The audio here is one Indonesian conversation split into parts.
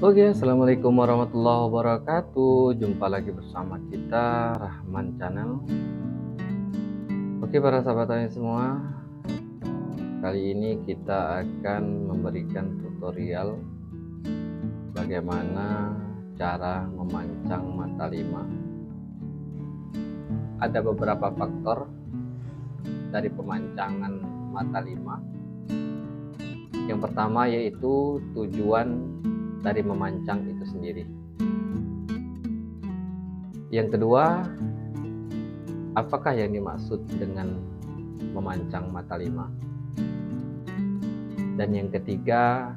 Oke, assalamualaikum warahmatullahi wabarakatuh. Jumpa lagi bersama kita Rahman Channel. Oke, para sahabat tani semua, kali ini kita akan memberikan tutorial bagaimana cara memancang mata lima. Ada beberapa faktor dari pemancangan mata lima. Yang pertama yaitu tujuan dari memancang itu sendiri. Yang kedua, apakah yang dimaksud dengan memancang mata lima? Dan yang ketiga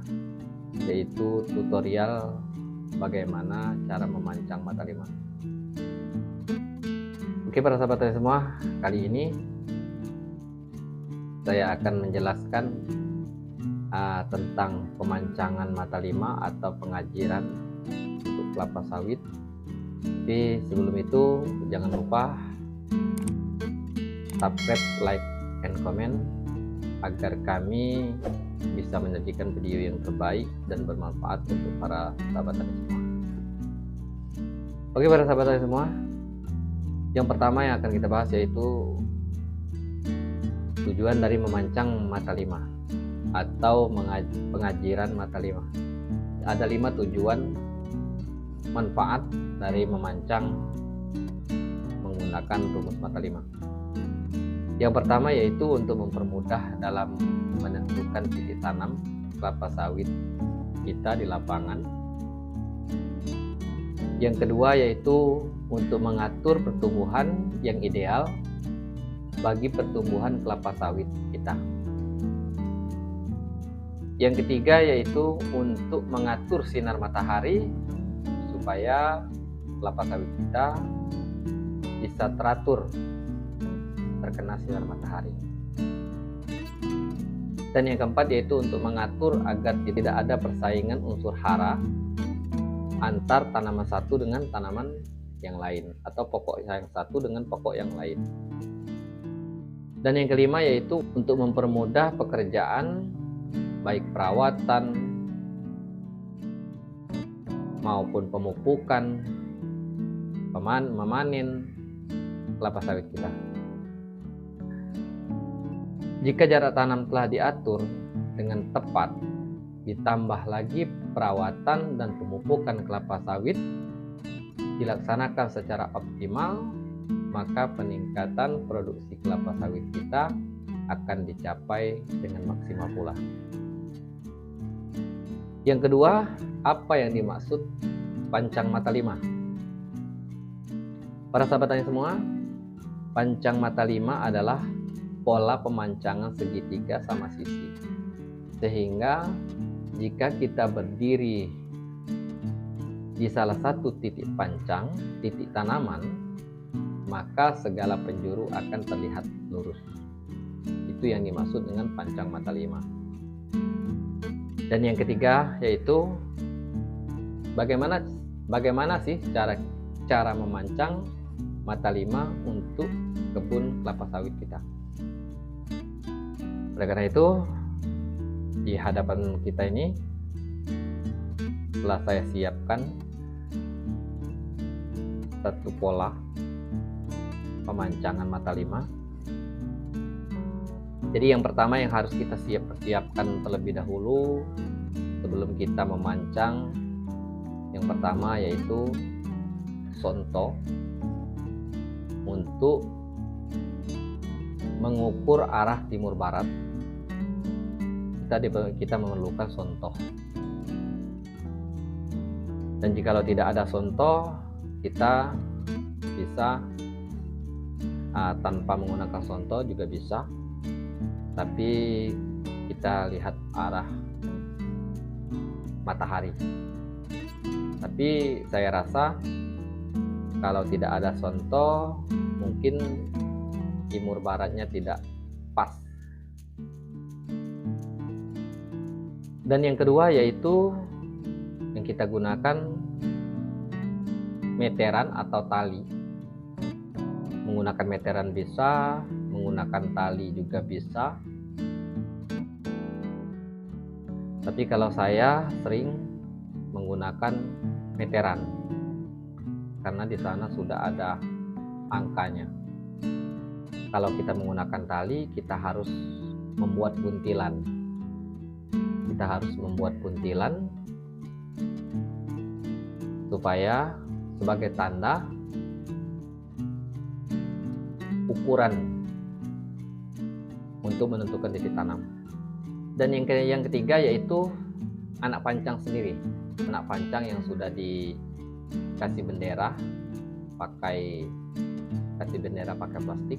yaitu tutorial bagaimana cara memancang mata lima. Oke, para sahabat semua, kali ini saya akan menjelaskan tentang pemancangan mata lima atau pengajiran untuk kelapa sawit. Tapi sebelum itu jangan lupa subscribe, like, and comment agar kami bisa menyajikan video yang terbaik dan bermanfaat untuk para sahabat tani semua. Oke, para sahabat tani semua, yang pertama yang akan kita bahas yaitu tujuan dari memancang mata lima atau pengajiran mata lima. Ada 5 tujuan manfaat dari memancang menggunakan rumus mata lima. Yang pertama yaitu untuk mempermudah dalam menentukan titik tanam kelapa sawit kita di lapangan. Yang kedua yaitu untuk mengatur pertumbuhan yang ideal bagi pertumbuhan kelapa sawit kita. Yang ketiga yaitu untuk mengatur sinar matahari supaya kelapa sawit kita bisa teratur terkena sinar matahari. Dan yang keempat yaitu untuk mengatur agar tidak ada persaingan unsur hara antar tanaman satu dengan tanaman yang lain atau pokok yang satu dengan pokok yang lain. Dan yang kelima yaitu untuk mempermudah pekerjaan baik perawatan maupun pemupukan, memanen kelapa sawit kita. Jika jarak tanam telah diatur dengan tepat, ditambah lagi perawatan dan pemupukan kelapa sawit dilaksanakan secara optimal, maka peningkatan produksi kelapa sawit kita akan dicapai dengan maksimal pula. Yang kedua, apa yang dimaksud pancang mata lima? Para sahabat tani semua, pancang mata lima adalah pola pemancangan segitiga sama sisi. Sehingga jika kita berdiri di salah satu titik pancang, titik tanaman, maka segala penjuru akan terlihat lurus. Itu yang dimaksud dengan pancang mata lima. Dan yang ketiga yaitu bagaimana sih cara memancang mata lima untuk kebun kelapa sawit kita. Oleh karena itu, di hadapan kita ini telah saya siapkan satu pola pemancangan mata lima. Jadi yang pertama yang harus kita siapkan terlebih dahulu sebelum kita memancang, yang pertama yaitu sonto untuk mengukur arah timur barat. Kita memerlukan sonto. Dan jikalau tidak ada sonto, kita bisa tanpa menggunakan sonto juga bisa. Tapi kita lihat arah matahari. Tapi saya rasa kalau tidak ada sonto, mungkin timur baratnya tidak pas. Dan yang kedua yaitu yang kita gunakan meteran atau tali. Menggunakan meteran bisa, menggunakan tali juga bisa. Tapi kalau saya sering menggunakan meteran, karena di sana sudah ada angkanya. Kalau kita menggunakan tali, kita harus membuat buntilan. Kita harus membuat buntilan supaya sebagai tanda ukuran untuk menentukan titik tanam. Dan yang ketiga yaitu anak pancang sendiri. Anak pancang yang sudah dikasih bendera pakai plastik.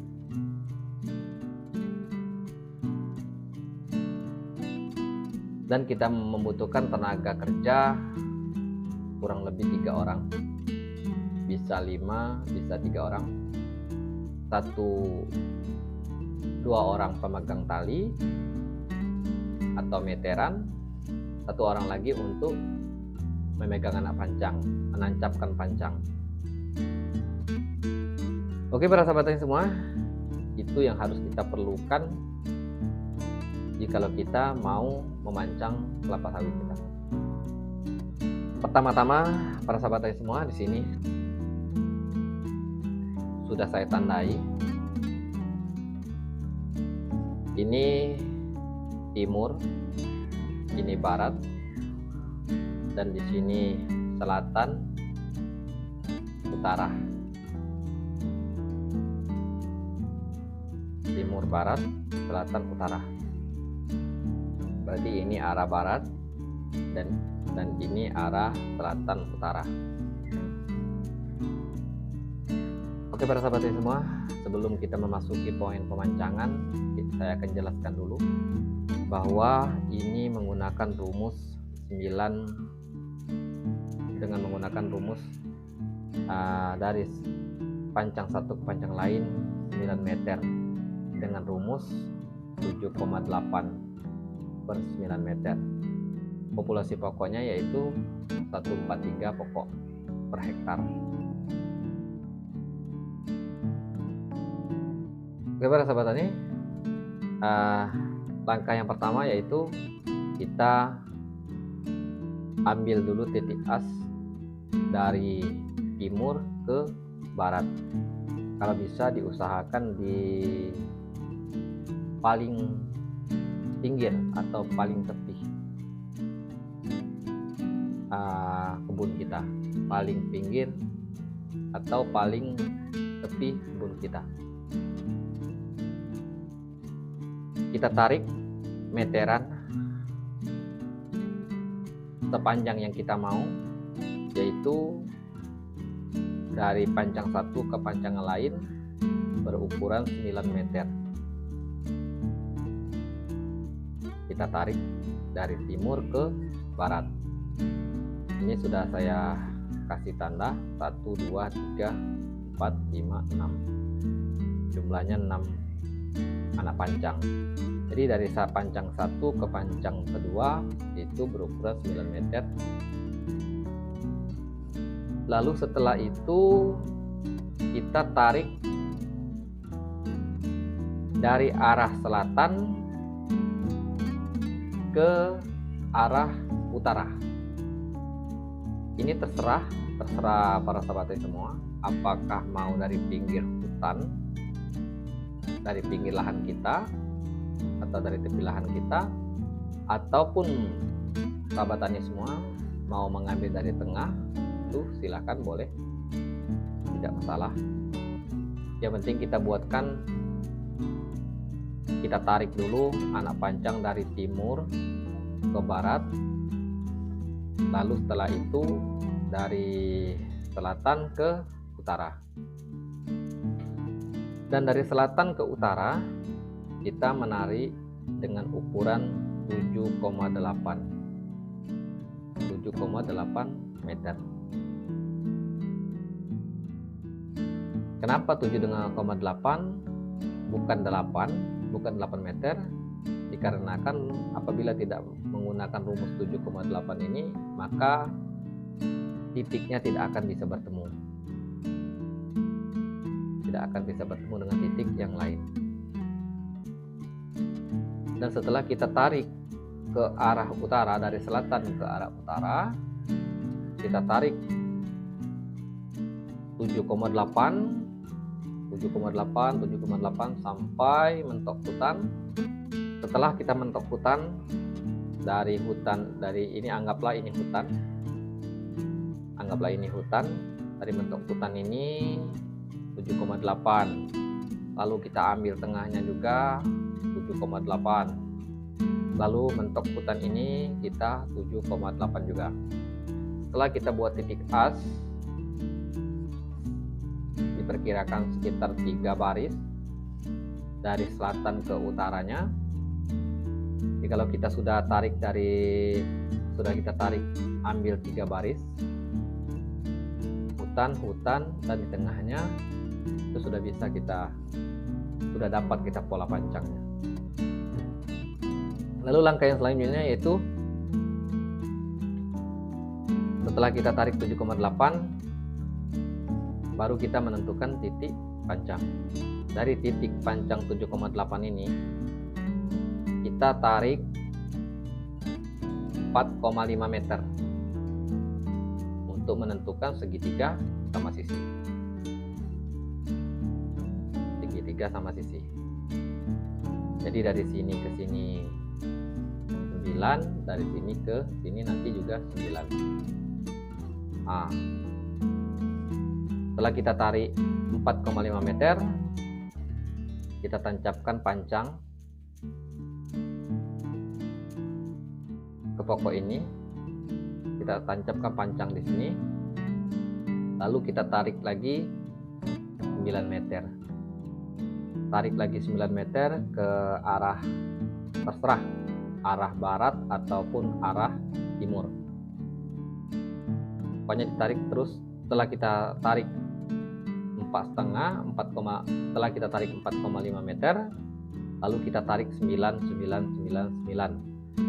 Dan kita membutuhkan tenaga kerja kurang lebih 3 orang, bisa 5, bisa 3 orang, 1-2 orang pemegang tali atau meteran, 1 orang lagi untuk memegang anak pancang, menancapkan pancang. Oke para sahabat tani semua, itu yang harus kita perlukan jikalau kita mau memancang kelapa sawit kita. Pertama-tama para sahabat tani semua, di sini sudah saya tandai. Ini timur, ini barat, dan di sini selatan, utara. Timur, barat, selatan, utara. Berarti ini arah barat dan ini arah selatan utara. Oke para sahabat semua, sebelum kita memasuki poin pemancangan, saya akan jelaskan dulu bahwa ini menggunakan rumus 9 dengan menggunakan rumus dari pancang satu ke pancang lain 9 meter dengan rumus 7,8 per 9 meter. Populasi pokoknya yaitu 143 pokok per hektar. Oke para sahabat tani, langkah yang pertama yaitu kita ambil dulu titik as dari timur ke barat. Kalau bisa diusahakan di paling pinggir atau paling tepi kebun kita, paling pinggir atau paling tepi kebun kita. Kita tarik meteran sepanjang yang kita mau, yaitu dari pancang satu ke pancang lain berukuran 9 meter. Kita tarik dari timur ke barat. Ini sudah saya kasih tanda 1, 2, 3, 4, 5, 6. Jumlahnya 6 anak pancang. Jadi dari pancang 1 ke pancang kedua itu berukuran 9 meter. Lalu setelah itu kita tarik dari arah selatan ke arah utara. Ini terserah para sahabat semua, apakah mau dari pinggir hutan, dari pinggir lahan kita, atau dari tepi lahan kita, ataupun sahabat tani semua mau mengambil dari tengah, itu silakan, boleh, tidak masalah. Yang penting kita buatkan, kita tarik dulu anak pancang dari timur ke barat, lalu setelah itu dari selatan ke utara. Dan dari selatan ke utara kita menarik dengan ukuran 7,8 meter. Kenapa 7,8 bukan 8 meter? Dikarenakan apabila tidak menggunakan rumus 7,8 ini, maka titiknya tidak akan bisa bertemu. Tidak akan bisa bertemu dengan titik yang lain. Dan setelah kita tarik ke arah utara, dari selatan ke arah utara, kita tarik 7,8 sampai mentok hutan. Setelah kita mentok hutan, dari ini anggaplah ini hutan, dari mentok hutan ini 7,8, lalu kita ambil tengahnya juga 7,8, lalu mentok hutan ini kita 7,8 juga. Setelah kita buat titik as, diperkirakan sekitar 3 baris dari selatan ke utaranya. Jadi kalau kita sudah kita tarik ambil 3 baris, hutan dan di tengahnya itu sudah dapat kita pola pancangnya. Lalu langkah yang selanjutnya yaitu setelah kita tarik 7,8, baru kita menentukan titik pancang. Dari titik pancang 7,8 ini kita tarik 4,5 meter untuk menentukan segitiga sama sisi. Jadi dari sini ke sini 9, dari sini ke sini nanti juga 9. Setelah kita tarik 4,5 meter, kita tancapkan pancang ke pokok ini. Kita tancapkan pancang di sini, lalu kita tarik lagi 9 meter. Tarik lagi 9 meter ke arah, terserah arah barat ataupun arah timur. Pokoknya ditarik terus. Setelah kita tarik 4,5, setelah kita tarik 4,5 meter, lalu kita tarik 9,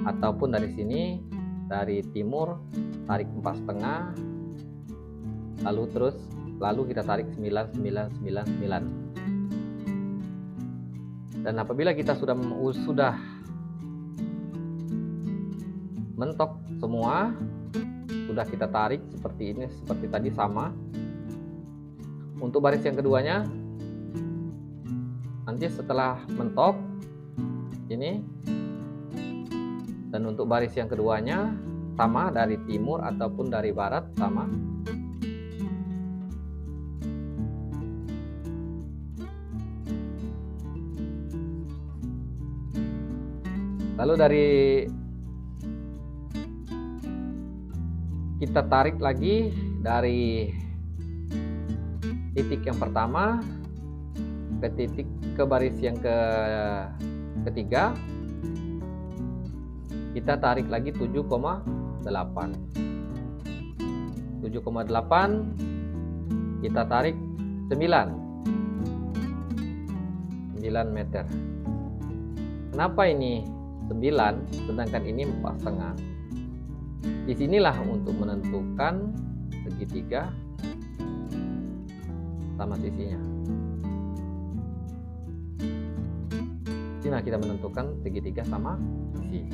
ataupun dari sini, dari timur tarik 4,5, lalu kita tarik 9. Dan apabila kita sudah mentok semua, sudah kita tarik seperti ini, seperti tadi sama. Untuk baris yang keduanya, nanti setelah mentok ini, dan untuk baris yang keduanya sama, dari timur ataupun dari barat sama. Lalu dari kita tarik lagi dari titik yang pertama ke baris yang ketiga, kita tarik lagi 7,8, kita tarik 9 meter. Kenapa ini 9 sedangkan ini 4,5? Disinilah untuk menentukan segitiga sama sisinya. Disini kita menentukan segitiga sama sisi.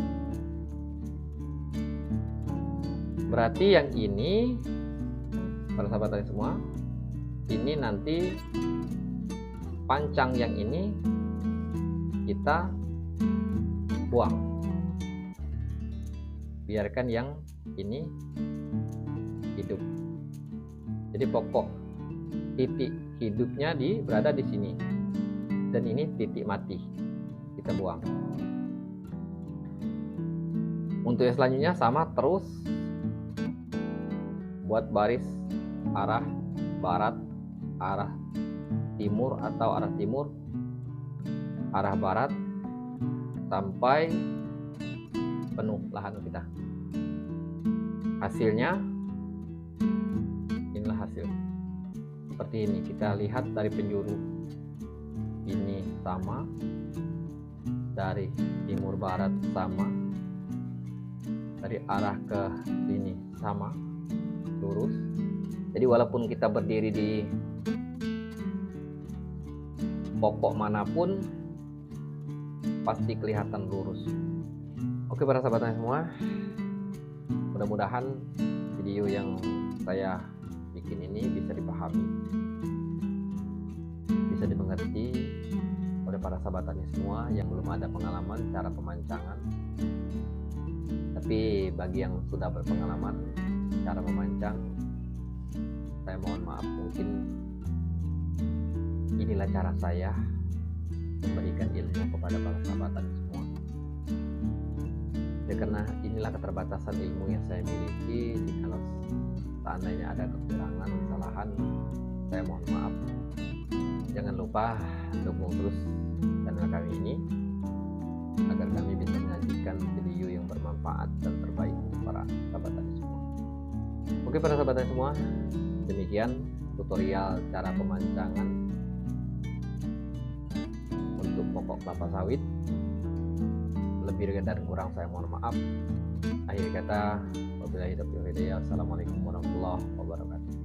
Berarti yang ini, para sahabat tadi semua, ini nanti pancang yang ini kita buang, biarkan yang ini hidup. Jadi pokok titik hidupnya berada di sini, dan ini titik mati, kita buang. Untuk yang selanjutnya sama terus, buat baris arah barat, arah timur atau arah timur, arah barat, sampai penuh lahan kita. Hasilnya inilah hasil seperti ini. Kita lihat dari penjuru ini sama, dari timur barat sama, dari arah ke sini sama, lurus. Jadi walaupun kita berdiri di pokok manapun pasti kelihatan lurus. Oke para sahabat semua, mudah-mudahan video yang saya bikin ini bisa dipahami, bisa dimengerti oleh para sahabat tani semua yang belum ada pengalaman cara pemancangan. Tapi bagi yang sudah berpengalaman cara memancang, saya mohon maaf, mungkin inilah cara saya memberikan ilmu kepada para sahabat tani semua. Ya, karena inilah keterbatasan ilmu yang saya miliki. Jika seandainya ada kekurangan, kesalahan, saya mohon maaf. Jangan lupa dukung terus channel kami ini agar kami bisa menyajikan video yang bermanfaat dan terbaik untuk para sahabat tani semua. Oke para sahabat tani semua, demikian tutorial cara pemancangan untuk pokok kelapa sawit. Lebih dan kurang saya mohon maaf. Akhir kata, wabillahi taufiq wal hidayah. Assalamualaikum warahmatullahi wabarakatuh.